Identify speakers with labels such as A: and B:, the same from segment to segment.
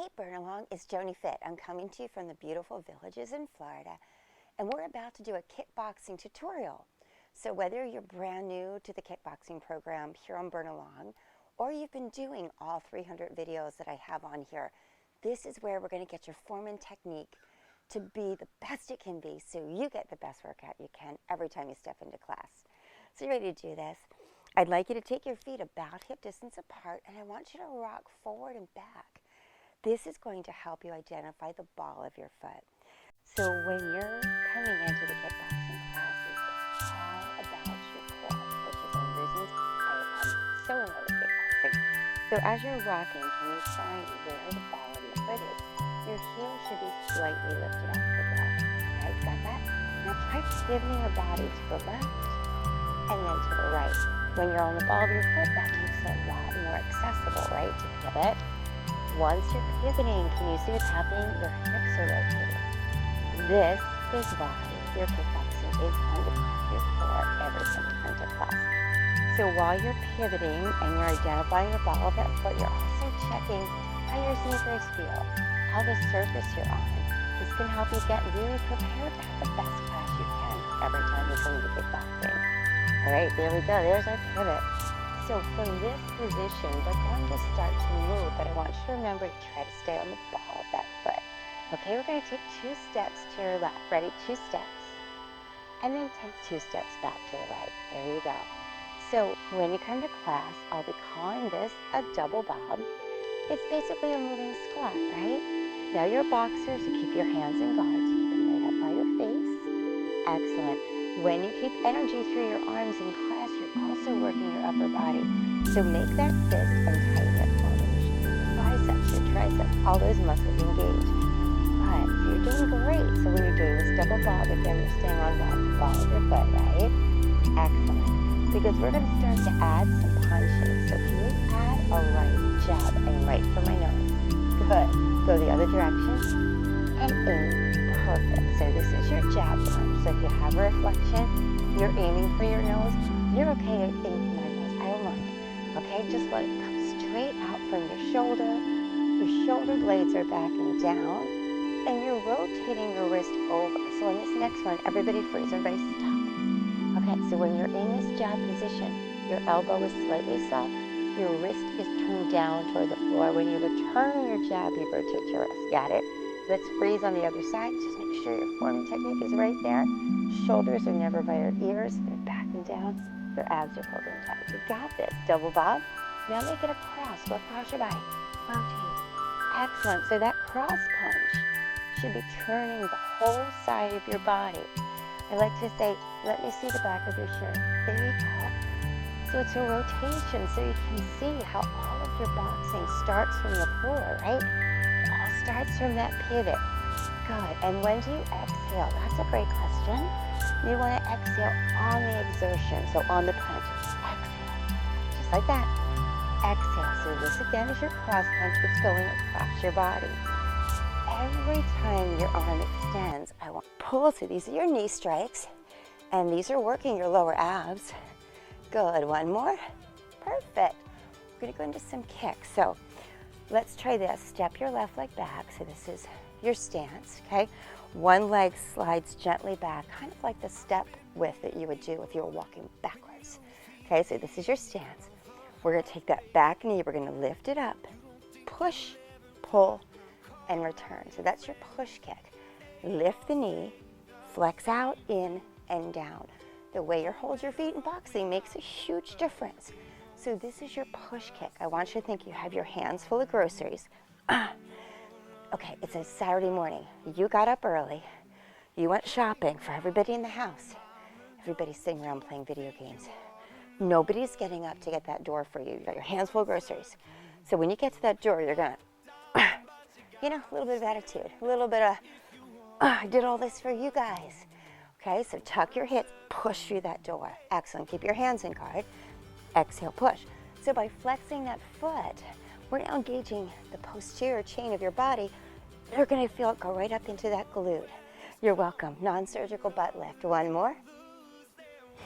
A: Hey Burn Along, it's Joni Fit. I'm coming to you from the beautiful villages in Florida, and we're about to do a kickboxing tutorial. So whether you're brand new to the kickboxing program here on Burn Along, or you've been doing all 300 videos that I have on here, this is where we're going to get your form and technique to be the best it can be so you get the best workout you can every time you step into class. So you ready to do this? I'd like you to take your feet about hip distance apart, and I want you to rock forward and back. This is going to help you identify the ball of your foot. So when you're coming into the kickboxing classes, it's all about your core, which is one of the reasons I'm so in love with kickboxing. So as you're rocking, can you find where the ball of your foot is? Your heel should be slightly lifted off the ground. Okay, got that? Now try pivoting your body to the left and then to the right. When you're on the ball of your foot, that makes it a lot more accessible, right, to pivot. Once you're pivoting, can you see what's happening? Your hips are rotating. This is why your kickboxing is going to pop your core every single time to class. So while you're pivoting and you're identifying the ball of that foot, you're also checking how your sneakers feel, how the surface you're on. This can help you get really prepared to have the best class you can every time you come to kickboxing. All right, there we go. There's our pivot. So from this position, we're going to start to move, but I want you to remember to try to stay on the ball of that foot. Okay, we're going to take 2 steps to your left. Ready? 2 steps. And then take 2 steps back to the right. There you go. So when you come to class, I'll be calling this a double bob. It's basically a moving squat, right? Now your boxers, you keep your hands in guards. Keep them right up by your face. Excellent. When you keep energy through your arms in class, you're also working your upper body. So make that fist and tighten it forward. Your biceps, your triceps, all those muscles engaged. Good. So you're doing great. So when you're doing this double bob, again, you're staying on the ball of your foot, right? Excellent. Because we're going to start to add some punches. So can you add a right jab and right for my nose? Good. Go the other direction and aim. Perfect. So this is your jab punch. So if you have a reflection, you're aiming for your nose, you're okay aiming for my nose. I don't mind. Okay, just let it come straight out from your shoulder. Your shoulder blades are backing down, and you're rotating your wrist over. So on this next one, everybody freeze, everybody stop. Okay, so when you're in this jab position, your elbow is slightly soft, your wrist is turned down toward the floor. When you return your jab, you rotate your wrist. Got it? Let's freeze on the other side. Just make sure your forming technique is right there. Shoulders are never by your ears. They're backing down. Your abs are pulled in tight. You got this. Double bob. Now make it a cross. Go across your body. Rotate. Excellent. So that cross punch should be turning the whole side of your body. I like to say, let me see the back of your shirt. There you go. So it's a rotation so you can see how all of your boxing starts from the floor, right? Starts from that pivot. Good. And when do you exhale? That's a great question. You want to exhale on the exertion, so on the punch. Exhale. Just like that. Exhale. So this again is your cross punch that's going across your body. Every time your arm extends, I want to pull. So these are your knee strikes, and these are working your lower abs. Good. One more. Perfect. We're going to go into some kicks. So let's try this. Step your left leg back. So this is your stance, okay? One leg slides gently back, kind of like the step width that you would do if you were walking backwards. Okay, so this is your stance. We're gonna take that back knee, we're gonna lift it up, push, pull, and return. So that's your push kick. Lift the knee, flex out, in, and down. The way you hold your feet in boxing makes a huge difference. So this is your push kick. I want you to think you have your hands full of groceries. Okay, it's a Saturday morning. You got up early. You went shopping for everybody in the house. Everybody's sitting around playing video games. Nobody's getting up to get that door for you. You got your hands full of groceries. So when you get to that door, you're gonna, a little bit of attitude, a little bit of, I did all this for you guys. Okay, so tuck your hips, push through that door. Excellent. Keep your hands in guard. Exhale, push. So by flexing that foot, we're now engaging the posterior chain of your body. You're going to feel it go right up into that glute. You're welcome. Non-surgical butt lift. One more.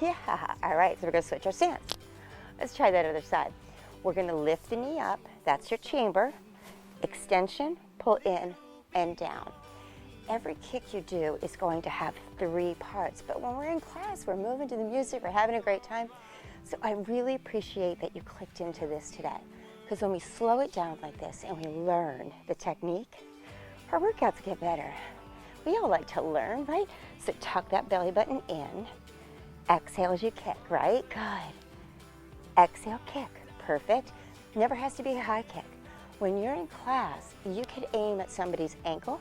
A: Yeah. All right, so we're going to switch our stance. Let's try that other side. We're going to lift the knee up. That's your chamber. extension, pull in, and down. Every kick you do is going to have 3 parts, but when we're in class, we're moving to the music, we're having a great time. So I really appreciate that you clicked into this today, because when we slow it down like this and we learn the technique, our workouts get better. We all like to learn, right? So tuck that belly button in. Exhale as you kick, right? Good. Exhale, kick. Perfect. Never has to be a high kick. When you're in class, you could aim at somebody's ankle.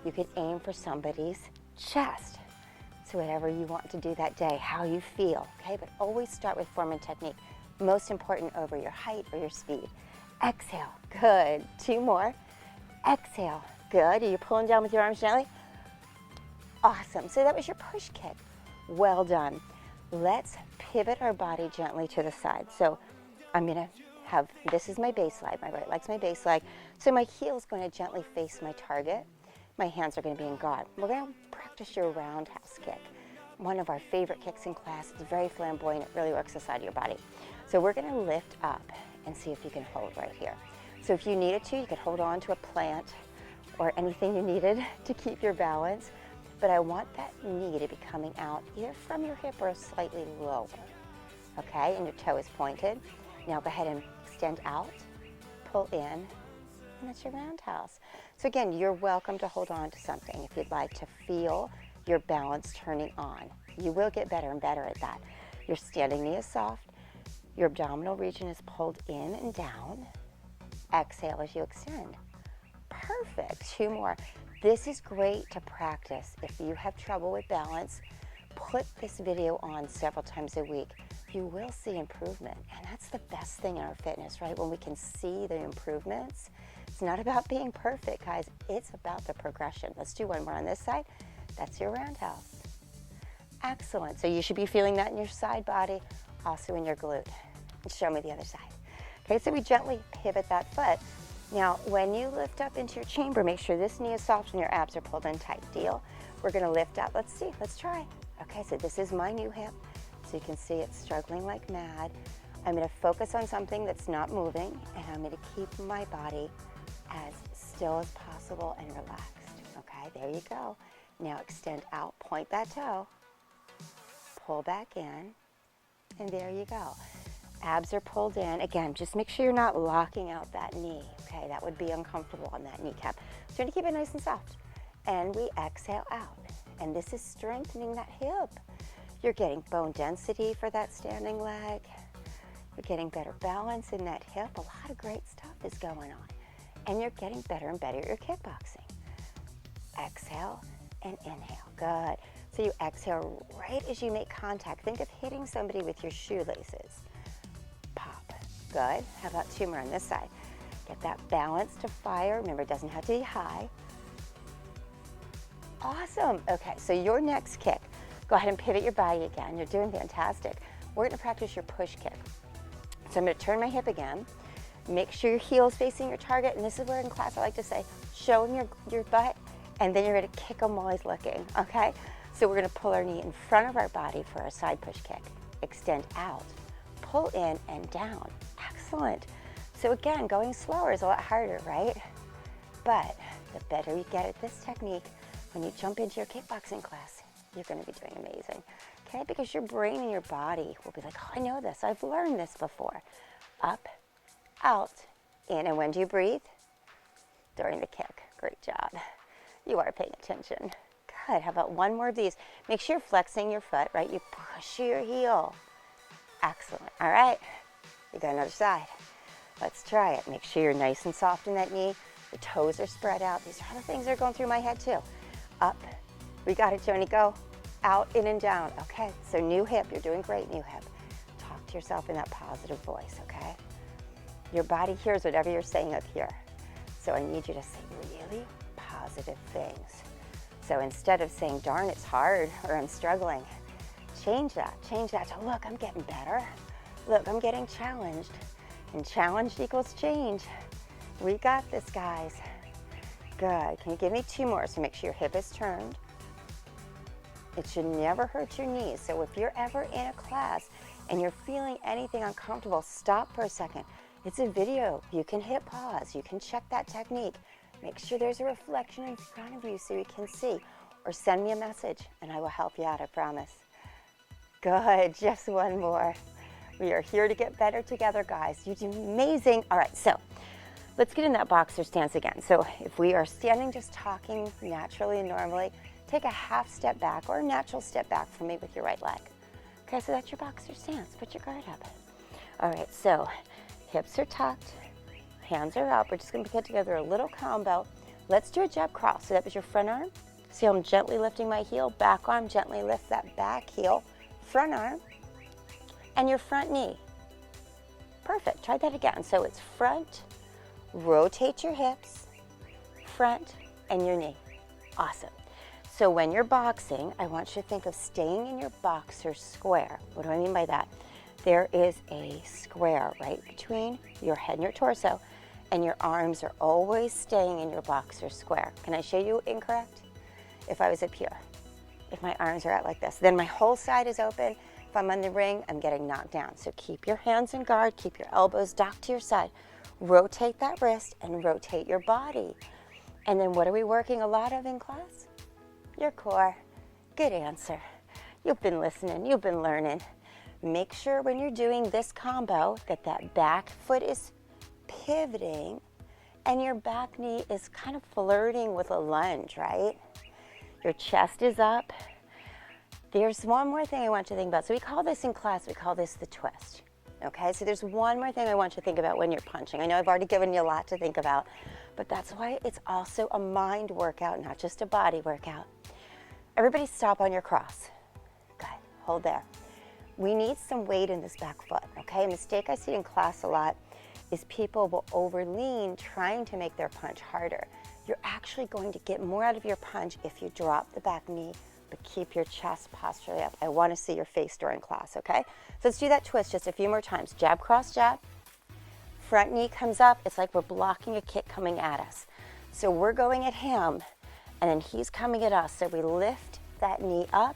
A: You could aim for somebody's chest. So whatever you want to do that day, how you feel, okay? But always start with form and technique. Most important over your height or your speed. Exhale, good. 2 more. Exhale, good. Are you pulling down with your arms gently? Awesome. So that was your push kick. Well done. Let's pivot our body gently to the side. So I'm gonna have, this is my base leg, my right leg's my base leg. So my heel's going to gently face my target. My hands are going to be in guard. We're going to practice your roundhouse kick. One of our favorite kicks in class. It's very flamboyant. It really works the side of your body. So we're going to lift up and see if you can hold right here. So if you needed to, you could hold on to a plant or anything you needed to keep your balance. But I want that knee to be coming out either from your hip or slightly lower. Okay, and your toe is pointed. Now go ahead and extend out, pull in, and that's your roundhouse. So again, you're welcome to hold on to something if you'd like to feel your balance turning on. You will get better and better at that. Your standing knee is soft. Your abdominal region is pulled in and down. Exhale as you extend. Perfect. 2 more. This is great to practice. If you have trouble with balance, put this video on several times a week. You will see improvement, and that's the best thing in our fitness, right? When we can see the improvements. It's not about being perfect, guys. It's about the progression. Let's do one more on this side. That's your roundhouse. Excellent. So you should be feeling that in your side body, also in your glute. And show me the other side. Okay, so we gently pivot that foot. Now, when you lift up into your chamber, make sure this knee is soft and your abs are pulled in tight. Deal? We're going to lift up. Let's see. Let's try. Okay, so this is my new hip. So you can see it's struggling like mad. I'm going to focus on something that's not moving, and I'm going to keep my body as still as possible and relaxed. Okay, there you go. Now extend out, point that toe, pull back in, and there you go. Abs are pulled in. Again, just make sure you're not locking out that knee. Okay, that would be uncomfortable on that kneecap. So you're going to keep it nice and soft. And we exhale out. And this is strengthening that hip. You're getting bone density for that standing leg. You're getting better balance in that hip. A lot of great stuff is going on. And you're getting better and better at your kickboxing. Exhale and inhale. Good. So you exhale right as you make contact. Think of hitting somebody with your shoelaces. Pop. Good. How about 2 more on this side? Get that balance to fire. Remember, it doesn't have to be high. Awesome. Okay, so your next kick. Go ahead and pivot your body again. You're doing fantastic. We're going to practice your push kick. So I'm going to turn my hip again. Make sure your heel is facing your target. And this is where in class I like to say, show him your butt, and then you're going to kick him while he's looking, okay? So we're going to pull our knee in front of our body for our side push kick. Extend out, pull in and down. Excellent. So again, going slower is a lot harder, right? But the better you get at this technique, when you jump into your kickboxing class, you're going to be doing amazing, okay? Because your brain and your body will be like, oh, I know this. I've learned this before. Up, out, in. And when do you breathe? During the kick. Great job. You are paying attention. Good. How about 1 more of these? Make sure you're flexing your foot, right? You push your heel. Excellent. All right. You got another side. Let's try it. Make sure you're nice and soft in that knee. The toes are spread out. These are all the things that are going through my head too. Up. We got it, Joni. Go. Out, in, and down. Okay. So new hip. You're doing great, new hip. Talk to yourself in that positive voice, okay? Your body hears whatever you're saying up here. So I need you to say really positive things. So instead of saying, darn, it's hard, or I'm struggling, change that. Change that to, look, I'm getting better. Look, I'm getting challenged. And challenged equals change. We got this, guys. Good. Can you give me 2 more? So make sure your hip is turned. It should never hurt your knees. So if you're ever in a class and you're feeling anything uncomfortable, stop for a second It's a video. You can hit pause. You can check that technique. Make sure there's a reflection in front of you so you can see. Or send me a message and I will help you out, I promise. Good, just one more. We are here to get better together, guys. You do amazing. All right, so let's get in that boxer stance again. So if we are standing just talking naturally and normally, take a half step back or a natural step back for me with your right leg. Okay, so that's your boxer stance. Put your guard up. All right, so hips are tucked, hands are up. We're just gonna put together a little combo. Let's do a jab cross. So that was your front arm. See how I'm gently lifting my heel, back arm, gently lift that back heel, front arm, and your front knee. Perfect, try that again. So it's front, rotate your hips, front, and your knee. Awesome. So when you're boxing, I want you to think of staying in your boxer square. What do I mean by that? There is a square right between your head and your torso, and your arms are always staying in your boxer square. Can I show you incorrect? If I was up here, if my arms are out like this, then my whole side is open. If I'm on the ring, I'm getting knocked down. So keep your hands in guard, keep your elbows docked to your side. Rotate that wrist and rotate your body. And then what are we working a lot of in class? Your core. Good answer. You've been listening, you've been learning. Make sure when you're doing this combo that that back foot is pivoting and your back knee is kind of flirting with a lunge, right? Your chest is up. There's one more thing I want you to think about. So we call this in class, we call this the twist. Okay, so there's one more thing I want you to think about when you're punching. I know I've already given you a lot to think about, but that's why it's also a mind workout, not just a body workout. Everybody stop on your cross. Good, hold there. We need some weight in this back foot, okay? A mistake I see in class a lot is people will overlean trying to make their punch harder. You're actually going to get more out of your punch if you drop the back knee, but keep your chest posturally up. I want to see your face during class, okay? So let's do that twist just a few more times. Jab, cross, jab. Front knee comes up. It's like we're blocking a kick coming at us. So we're going at him, and then he's coming at us. So we lift that knee up,